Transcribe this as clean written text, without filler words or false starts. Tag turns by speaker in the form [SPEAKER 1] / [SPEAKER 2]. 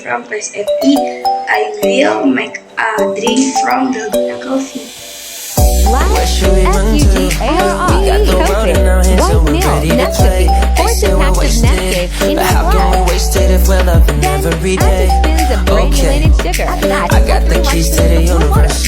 [SPEAKER 1] from PSFE, I will make a drink from Dalgonna coffee.
[SPEAKER 2] SUGARE coating, white nail, Nescafe, fortune passive Nescafe in
[SPEAKER 3] How can we waste it if we're loving every day?
[SPEAKER 2] Acid spins of granulated sugar.
[SPEAKER 3] I got the keys to the universe.